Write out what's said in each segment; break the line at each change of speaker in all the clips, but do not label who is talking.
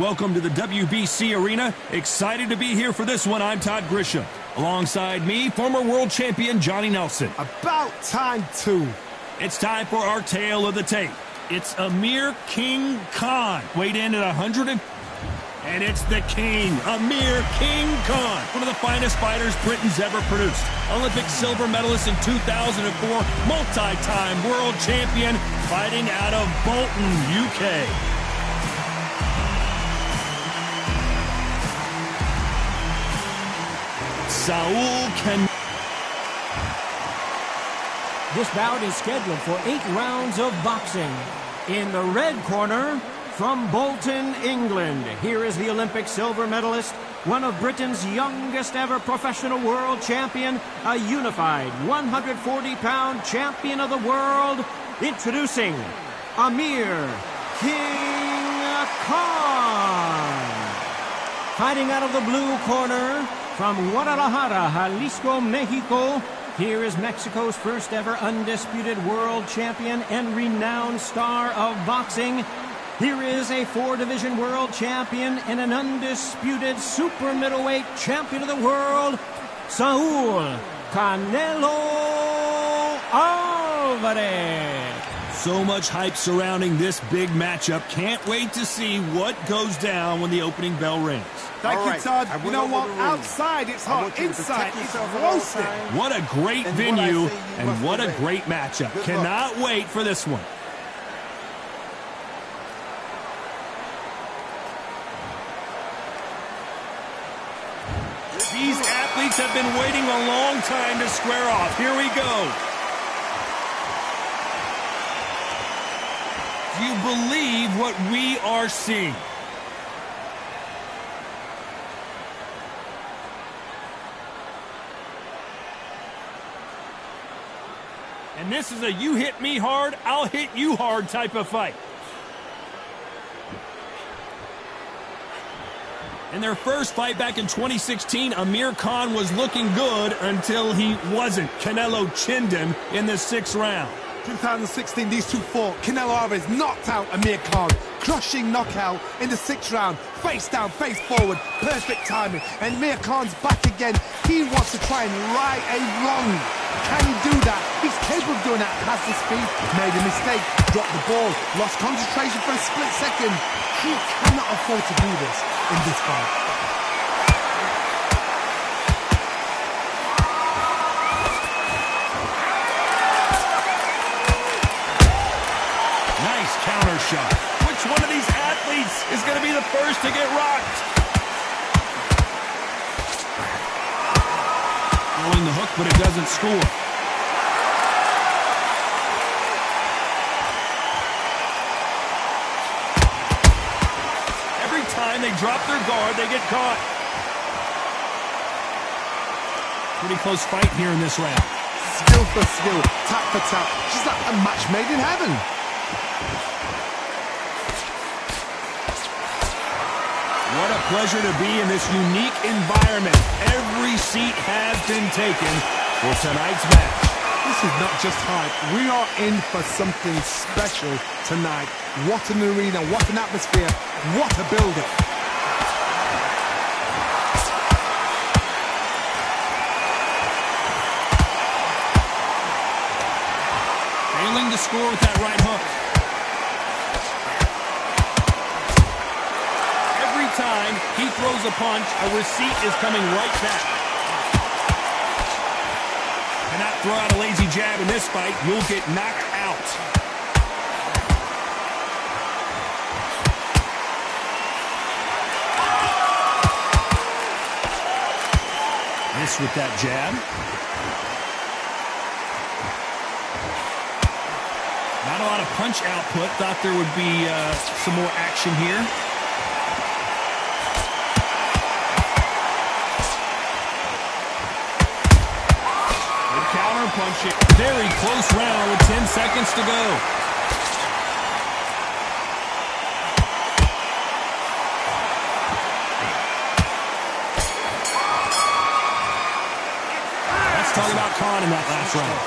Welcome to the WBC Arena. Excited to be here for this one. I'm Todd Grisham. Alongside me, former world champion Johnny Nelson.
About time, too.
It's time for our tale of the tape. It's Amir King Khan. Weighed in at 100 and it's the King, Amir King Khan. One of the finest fighters Britain's ever produced. Olympic silver medalist in 2004, multi-time world champion, fighting out of Bolton, UK. Saul Can.
This bout is scheduled for 8 rounds of boxing. In the red corner, from Bolton, England, here is the Olympic silver medalist, one of Britain's youngest ever professional world champion, a unified 140-pound champion of the world, introducing Amir King Khan. Fighting out of the blue corner, from Guadalajara, Jalisco, Mexico, here is Mexico's first ever undisputed world champion and renowned star of boxing. Here is a 4-division world champion and an undisputed super middleweight champion of the world, Saul Canelo Alvarez.
So much hype surrounding this big matchup. Can't wait to see what goes down when the opening bell rings.
Thank you, Todd. You know what? Outside, it's hot. Inside, it's roasting.
What a great venue and what a great matchup. Cannot wait for this one. These athletes have been waiting a long time to square off. Here we go. Do you believe what we are seeing? And this is a you hit me hard, I'll hit you hard type of fight. In their first fight back in 2016, Amir Khan was looking good until he wasn't. Canelo chinned him in the 6th round.
2016, these two fought. Canelo Alvarez knocked out Amir Khan. Crushing knockout in the 6th round. Face down, face forward. Perfect timing. And Amir Khan's back again. He wants to try and right a wrong. Can he do that? He's capable of doing that. Has the speed. Made a mistake. Dropped the ball. Lost concentration for a split second. He cannot afford to do this in this fight.
Nice counter shot. Which one of these athletes is going to be the first to get rocked? Throwing the hook, but it doesn't score. Every time they drop their guard, they get caught. Pretty close fight here in this round.
Skill for skill, tap for tap. Just like a match made in heaven.
What a pleasure to be in this unique environment. Every seat has been taken for tonight's match.
This is not just hype. We are in for something special tonight. What an arena, what an atmosphere, what a building.
Failing to score with that right hook. Time he throws a punch, a receipt is coming right back. Cannot throw out a lazy jab in this fight. You'll get knocked out. Miss with that jab. Not a lot of punch output. Thought there would be some more action here. Punch it. Very close round with 10 seconds to go. Let's talk about Khan in that last this round.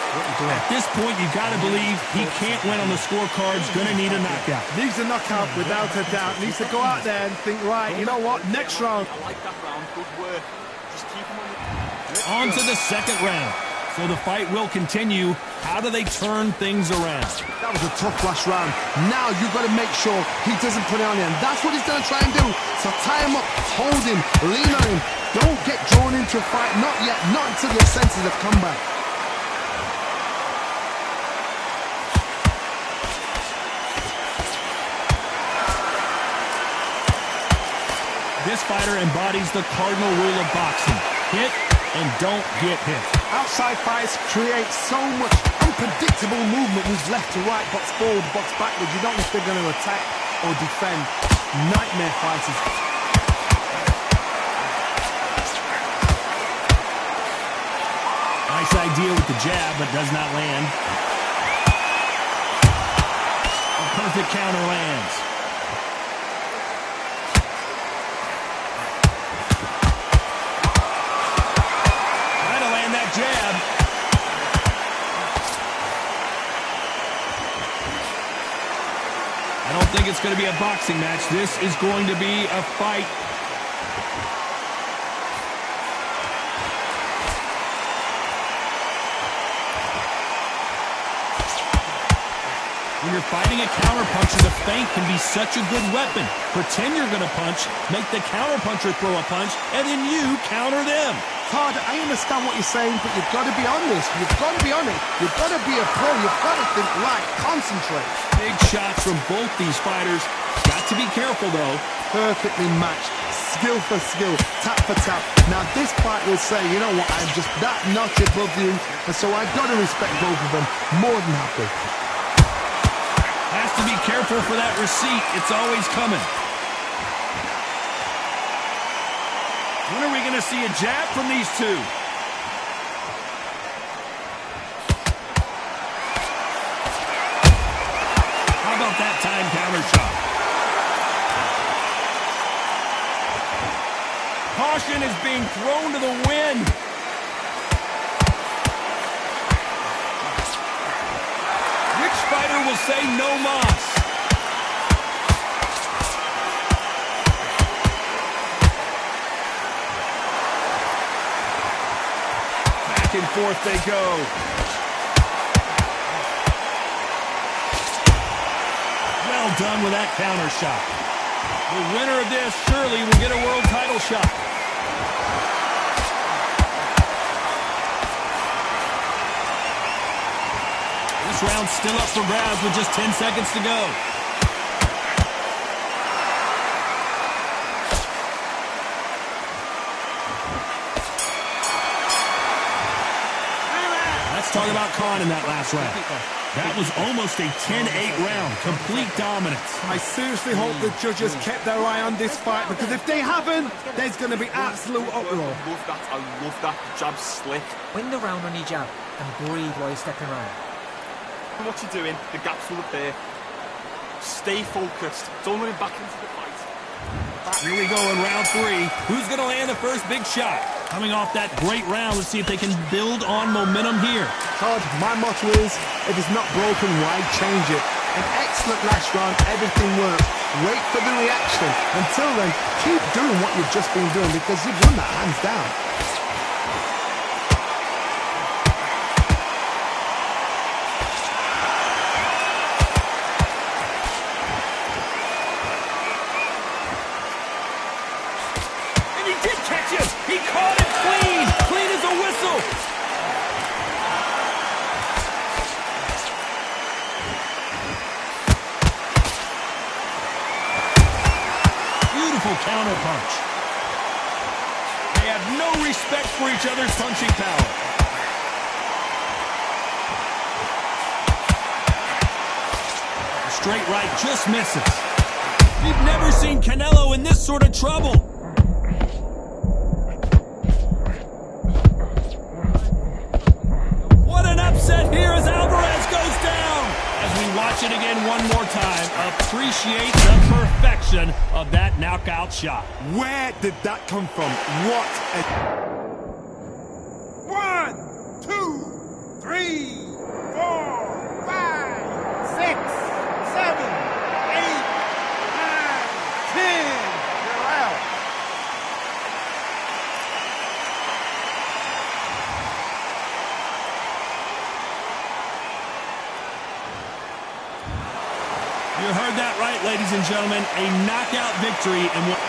At this point, you got to believe he can't win on the scorecards, going to need a knockout.
Needs a knockout without a doubt. Needs to go out there and think, right, you know what, next round.
I like that round. Good work. Just keep him
On
on the...
to the second round. So the fight will continue. How do they turn things around?
That was a tough last round. Now you've got to make sure he doesn't put it on you. And that's what he's going to try and do. So tie him up, hold him, lean on him. Don't get drawn into a fight. Not yet. Not until your senses have come back.
This fighter embodies the cardinal rule of boxing. Hit and don't get hit.
Outside fights create so much unpredictable movement. Moves left to right, box forward, box backwards. You don't know if they're going to attack or defend. Nightmare fighters.
Nice idea with the jab, but does not land. A perfect counter lands. Jab. I don't think it's going to be a boxing match. This is going to be a fight. When you're fighting a counterpuncher, the feint can be such a good weapon. Pretend you're going to punch, make the counterpuncher throw a punch, and then you counter them.
Todd, I understand what you're saying, but you've got to be on this. You've got to be on it. You've got to be a pro. You've got to think right. Concentrate.
Big shots from both these fighters. Got to be careful, though.
Perfectly matched. Skill for skill. Tap for tap. Now, this fight will say, you know what, I'm just that notch above you, and so I've got to respect both of them. More than happy.
Has to be careful for that receipt. It's always coming. When are we going to see a jab from these two? How about that time counter shot? Caution is being thrown to the wind. Which fighter will say no mas? Back and forth they go. Well done with that counter shot. The winner of this surely will get a world title shot. This round's still up for grabs with just 10 seconds to go. Let's talk about Khan in that last round. That was almost a 10-8 round. Complete dominance.
I seriously hope the judges kept their eye on this fight, because if they haven't, there's going to be absolute uproar.
I love that. Jab slick.
Win the round on your jab and breathe while you're stepping around.
What you're doing, the gaps will appear. Stay focused. Don't let him back into the fight.
Here we go in round 3. Who's going to land the first big shot? Coming off that great round, let's see if they can build on momentum here.
Todd, my motto is, if it's not broken, why change it? An excellent last round, everything worked. Wait for the reaction. Until then, keep doing what you've just been doing, because you've won that hands down.
He caught it clean! Clean as a whistle! Beautiful counter punch. They have no respect for each other's punching power. A straight right just misses. We've never seen Canelo in this sort of trouble. Here as Alvarez goes down. As we watch it again one more time, appreciate the perfection of that knockout shot.
Where did that come from? What a... 1, 2, 3, 4, 5, 6, 7, 8, 9, 10. You're out.
You heard that right, ladies and gentlemen. A knockout victory and what...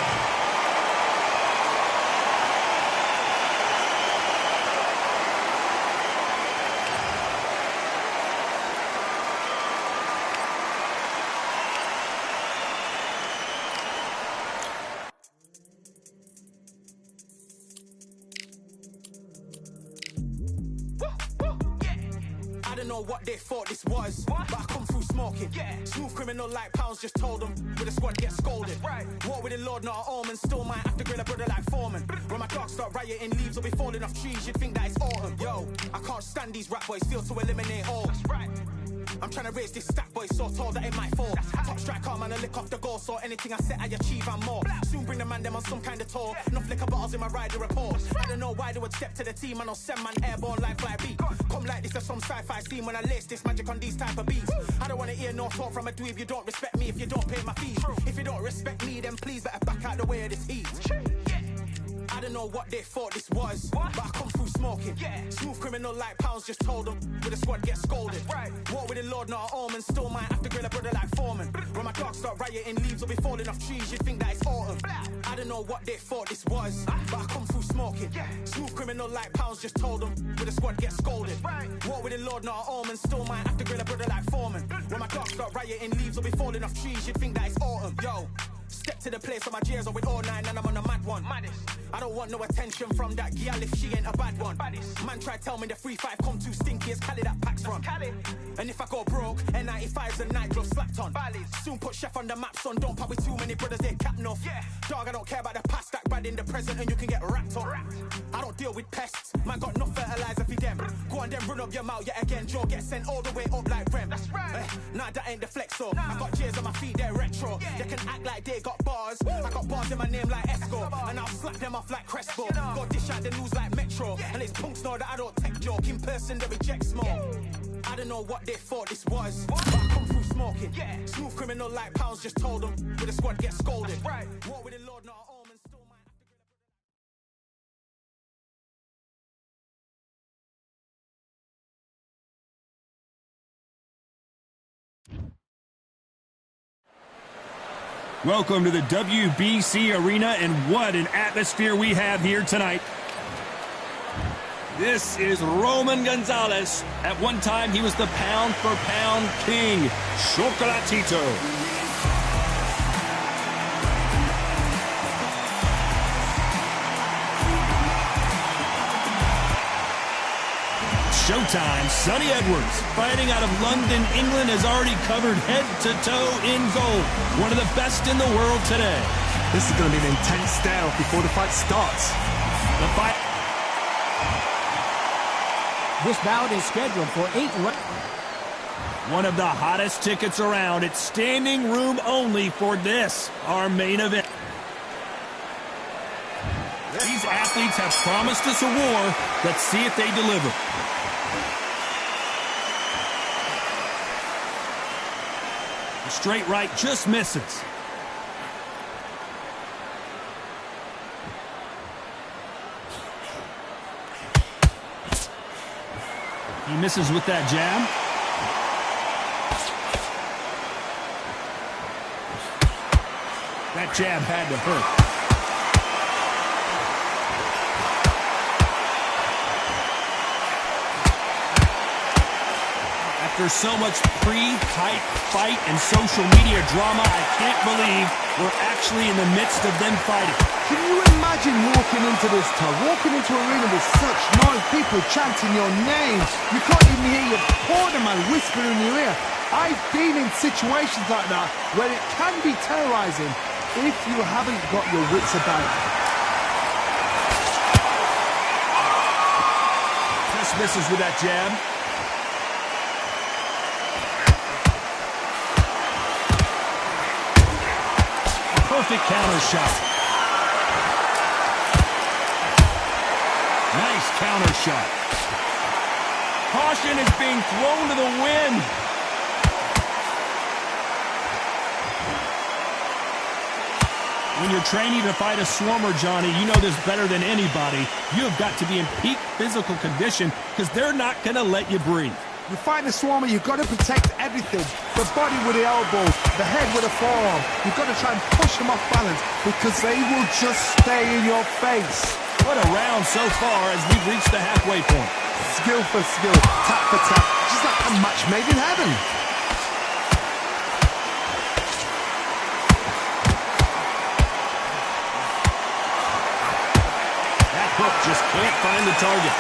I don't know what they thought this was, but I come through smoking. Smooth criminal like pounds, just told them with a squad get scolded. Walk with the Lord, not an almond. Still might have to grill a brother like Foreman. When my dogs start rioting, leaves will be falling off trees. You'd think that it's autumn. Yo, I can't stand these rap boys, feel to eliminate all. I'm trying to raise this stack boy so tall that it might fall. Top striker, man, I lick off the goal, so anything I set I achieve and more. Soon bring the man them on some kind of tour. Enough liquor bottles in my rider report. I don't know why they would step to the team, and I'll send man airborne like fly beat. Come like this as some sci-fi scene when I lace this magic on these type of beats. I don't want to hear no talk from a dweeb. You don't respect me if you don't pay my fees. If you don't respect me, then please better back out the way of this heat. I don't know what they thought this was, but I come through smoking. Smooth criminal like pounds, just told them with a squad get scolded. Walk with the Lord, not an almond. Still might have to grill a brother like Foreman. When my dogs start rioting, leaves will be falling off trees. You'd think that it's autumn. I don't know what they thought this was, but I come through smoking. Smooth criminal like pounds, just told them with a squad get scolded. Walk with the Lord, not an almond. Still might have to grill a brother like Foreman. When my dogs start rioting, leaves will be falling off trees. You'd think that it's autumn. Yo, step to the place where my J's are with all nine and I'm on a mad one. I don't want no attention from that girl if she ain't a bad one. Man try tell me the 3-5 come too stinky as Cali that packs from. And if I go broke, N95s and night gloves slapped on. Soon put chef on the map, son. Don't pop with too many brothers, they capping off. Dog, I don't care about the past, that bad in the present and you can get wrapped up. I don't deal with pests, man got no fertilizer for them. Go on then run up your mouth yet again. Joe get sent all the way up like Rem. Nah, that ain't the flexo. I got J's on my feet, they're retro. They can act like they got bars. I got bars in my name like Esco, and I'll slap them off like Crespo. Go dish out the news like Metro, and it's punks know that I don't take joke. In person they reject smoke. I don't know what they thought this was, but I come through smoking. Smooth criminal like pounds, just told them with a squad get scolded. Walk with the Lord, not an almond. Still might have to...
Welcome to the WBC Arena, and what an atmosphere we have here tonight. This is Roman Gonzalez. At one time, he was the pound-for-pound king, Chocolatito. Showtime, Sonny Edwards, fighting out of London, England, has already covered head to toe in gold. One of the best in the world today.
This is going to be an intense stare before the fight starts.
The fight.
This bout is scheduled for 8 rounds.
One of the hottest tickets around. It's standing room only for this, our main event. These athletes have promised us a war. Let's see if they deliver. The straight right just misses. He misses with that jab. That jab had to hurt. After so much pre-hype fight and social media drama, I can't believe we're actually in the midst of them fighting.
Can you imagine walking into this tub, walking into an arena with such noise, people chanting your name? You can't even hear your corner man whispering in your ear. I've been in situations like that where it can be terrorizing if you haven't got your wits about you.
Just misses with that jab. Perfect counter shot. Nice counter shot. Caution is being thrown to the wind. When you're training to fight a swarmer, Johnny, you know this better than anybody. You have got to be in peak physical condition because they're not going to let you breathe.
You fight a swarmer, you've got to protect everything. The body with the elbows, the head with the forearm. You've got to try and push them off balance because they will just stay in your face.
What a round so far as we've reached the halfway point.
Skill for skill, tap for tap, just like a match made in heaven.
That hook just can't find the target.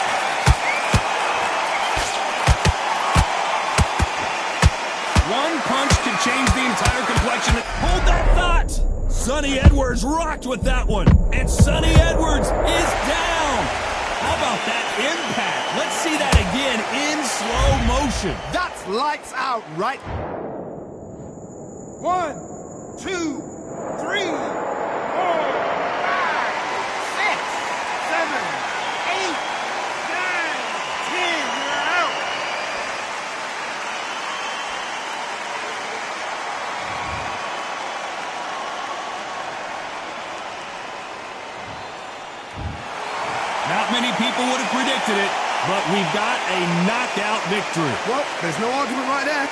One punch could change the entire complexion. Hold that thought! Sonny Edwards rocked with that one. And Sonny Edwards is down. How about that impact? Let's see that again in slow motion.
That's lights out, right? 1, 2, 3, 4, 5, 6, 7, 8, 9, 10, you're out.
Not many people would have predicted it, but we've got a knockout victory.
Well, there's no argument right there.